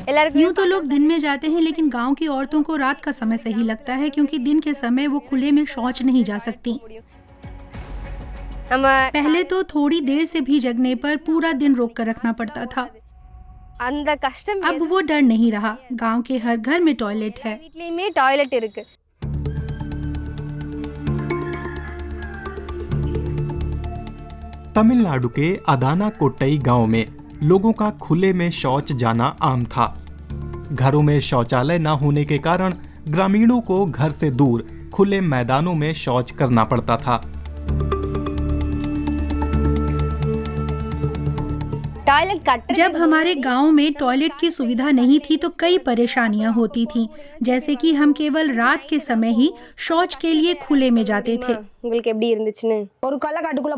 यूं तो लोग दिन में जाते हैं, लेकिन गांव की औरतों को रात का समय सही लगता है क्योंकि दिन के समय वो खुले में शौच नहीं जा सकती। पहले तो थोड़ी देर से भी जगने पर पूरा दिन रोक कर रखना पड़ता था। अब वो डर नहीं रहा। गांव के हर घर में टॉयलेट है। तमिलनाडु के अदाना कोट्टई गांव में लोगों का खुले में शौच जाना आम था। घरों में शौचालय न होने के कारण ग्रामीणों को घर से दूर खुले मैदानों में शौच करना पड़ता था। जब हमारे गांव में टॉयलेट की सुविधा नहीं थी तो कई परेशानियां होती थीं, जैसे कि हम केवल रात के समय ही शौच के लिए खुले में जाते थे।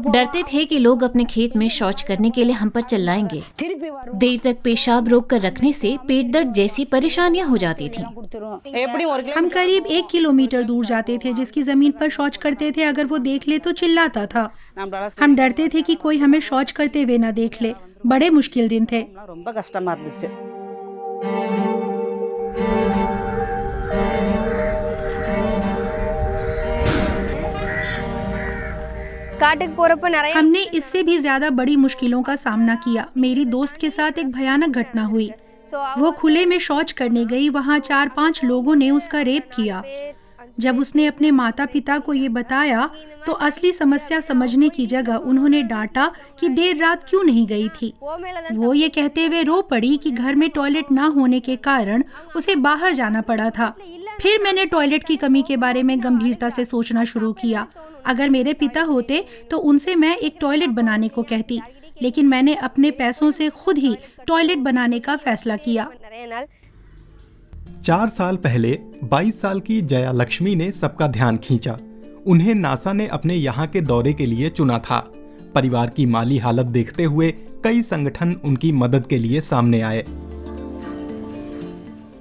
डरते थे कि लोग अपने खेत में शौच करने के लिए हम पर चिल्लाएंगे। देर तक पेशाब रोक कर रखने से पेट दर्द जैसी परेशानियां हो जाती थीं। हम करीब 1 किलोमीटर दूर जाते थे, जिसकी जमीन पर शौच करते थे अगर वो देख ले तो चिल्लाता था। हम डरते थे कि कोई हमें शौच करते हुए न देख ले। बड़े मुश्किल दिन थे। हमने इससे भी ज्यादा बड़ी मुश्किलों का सामना किया। मेरी दोस्त के साथ एक भयानक घटना हुई। वो खुले में शौच करने गई। वहाँ 4-5 लोगों ने उसका रेप किया। जब उसने अपने माता पिता को ये बताया तो असली समस्या समझने की जगह उन्होंने डांटा कि देर रात क्यों नहीं गई थी। वो ये कहते हुए रो पड़ी कि घर में टॉयलेट ना होने के कारण उसे बाहर जाना पड़ा था। फिर मैंने टॉयलेट की कमी के बारे में गंभीरता से सोचना शुरू किया। अगर मेरे पिता होते तो उनसे मैं एक टॉयलेट बनाने को कहती, लेकिन मैंने अपने पैसों से खुद ही टॉयलेट बनाने का फैसला किया। 4 साल पहले 22 साल की जया लक्ष्मी ने सबका ध्यान खींचा। उन्हें नासा ने अपने यहाँ के दौरे के लिए चुना था। परिवार की माली हालत देखते हुए कई संगठन उनकी मदद के लिए सामने आए।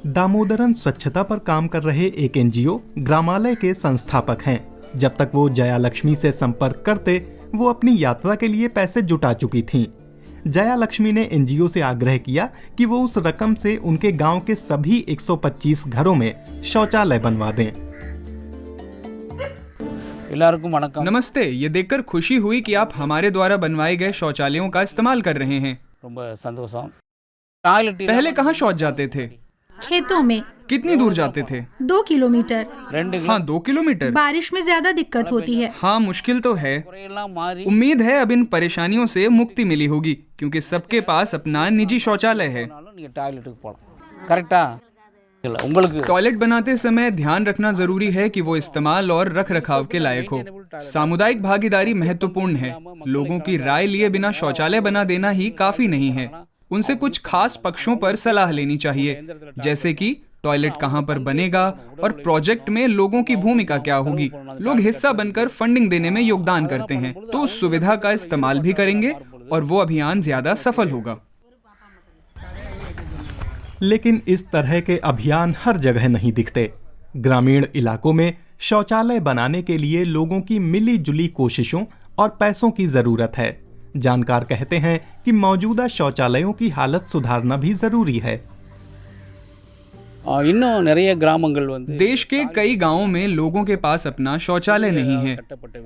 दामोदरन स्वच्छता पर काम कर रहे एक एनजीओ ग्रामालय के संस्थापक हैं। जब तक वो जया लक्ष्मी से संपर्क करते, वो अपनी यात्रा के लिए पैसे जुटा चुकी थीं। जया लक्ष्मी ने एनजीओ से आग्रह किया कि वो उस रकम से उनके गांव के सभी 125 घरों में शौचालय बनवा दें। नमस्ते, ये देखकर खुशी हुई कि आप हमारे द्वारा बनवाए गए शौचालयों का इस्तेमाल कर रहे हैं। पहले कहाँ शौच जाते थे? खेतों में। कितनी दूर जाते थे? 2 किलोमीटर। हाँ, 2 किलोमीटर। बारिश में ज्यादा दिक्कत होती है। हाँ, मुश्किल तो है। उम्मीद है अब इन परेशानियों से मुक्ति मिली होगी, क्योंकि सबके पास अपना निजी शौचालय है। टॉयलेट बनाते समय ध्यान रखना जरूरी है कि वो इस्तेमाल और रख रखाव के लायक हो। सामुदायिक भागीदारी महत्वपूर्ण है। लोगों की राय लिए बिना शौचालय बना देना ही काफी नहीं है। उनसे कुछ खास पक्षों पर सलाह लेनी चाहिए, जैसे कि टॉयलेट कहां पर बनेगा और प्रोजेक्ट में लोगों की भूमिका क्या होगी। लोग हिस्सा बनकर फंडिंग देने में योगदान करते हैं तो उस सुविधा का इस्तेमाल भी करेंगे और वो अभियान ज्यादा सफल होगा। लेकिन इस तरह के अभियान हर जगह नहीं दिखते। ग्रामीण इलाकों में शौचालय बनाने के लिए लोगों की मिली-जुली कोशिशों और पैसों की जरूरत है। जानकार कहते हैं कि मौजूदा शौचालयों की हालत सुधारना भी जरूरी है। देश के कई गांवों में लोगों के पास अपना शौचालय नहीं है।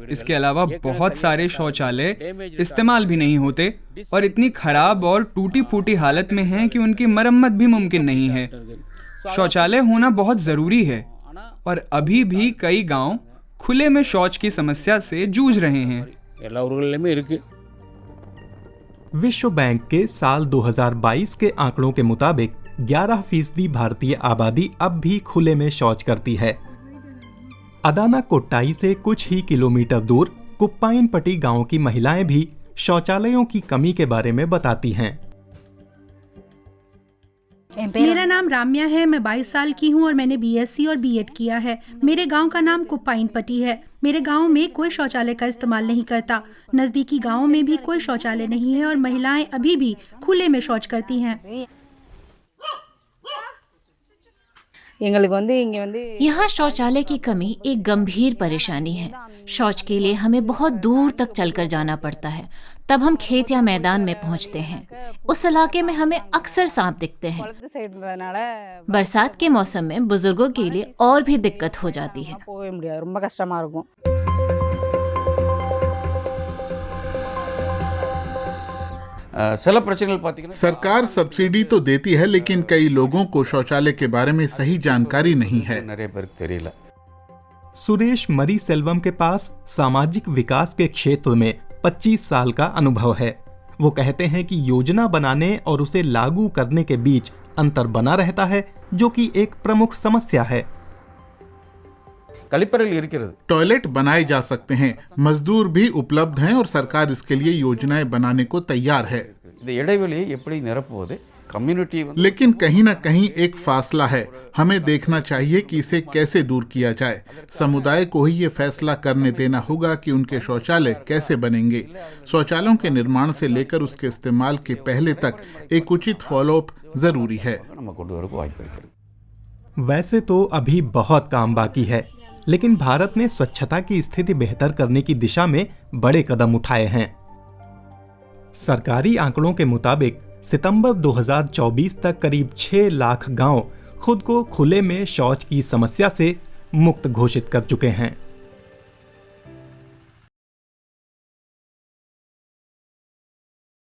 इसके अलावा बहुत सारे शौचालय इस्तेमाल भी नहीं होते और इतनी खराब और टूटी फूटी हालत में हैं कि उनकी मरम्मत भी मुमकिन नहीं है। शौचालय होना बहुत जरूरी है और अभी भी कई गांव खुले में शौच की समस्या से जूझ रहे हैं। विश्व बैंक के साल 2022 के आंकड़ों के मुताबिक 11% भारतीय आबादी अब भी खुले में शौच करती है। अदाना कोट्टाई से कुछ ही किलोमीटर दूर कुप्पाइनपट्टी गांव की महिलाएं भी शौचालयों की कमी के बारे में बताती हैं। मेरा नाम राम्या है। मैं 22 साल की हूँ और मैंने बीएससी और बीएड किया है। मेरे गांव का नाम कुप्पाइनपट्टी है। मेरे गांव में कोई शौचालय का इस्तेमाल नहीं करता। नजदीकी गांवों में भी कोई शौचालय नहीं है और महिलाएं अभी भी खुले में शौच करती हैं। यहाँ शौचालय की कमी एक गंभीर परेशानी है। शौच के लिए हमें बहुत दूर तक चलकर जाना पड़ता है। तब हम खेत या मैदान में पहुंचते हैं। उस इलाके में हमें अक्सर सांप दिखते हैं। बरसात के मौसम में बुजुर्गों के लिए और भी दिक्कत हो जाती है। सरकार सब्सिडी तो देती है, लेकिन कई लोगों को शौचालय के बारे में सही जानकारी नहीं है। सुरेश मरी सेल्वम के पास सामाजिक विकास के क्षेत्र में 25 साल का अनुभव है। वो कहते हैं कि योजना बनाने और उसे लागू करने के बीच अंतर बना रहता है, जो कि एक प्रमुख समस्या है। टॉयलेट बनाए जा सकते हैं, मजदूर भी उपलब्ध हैं और सरकार इसके लिए योजनाएं बनाने को तैयार है, लेकिन कहीं न कहीं एक फासला है। हमें देखना चाहिए कि इसे कैसे दूर किया जाए। समुदाय को ही ये फैसला करने देना होगा कि उनके शौचालय कैसे बनेंगे। शौचालयों के निर्माण से लेकर उसके इस्तेमाल के पहले तक एक उचित फॉलोअप जरूरी है। वैसे तो अभी बहुत काम बाकी है, लेकिन भारत ने स्वच्छता की स्थिति बेहतर करने की दिशा में बड़े कदम उठाए हैं। सरकारी आंकड़ों के मुताबिक सितंबर 2024 तक करीब 6 लाख गांव खुद को खुले में शौच की समस्या से मुक्त घोषित कर चुके हैं।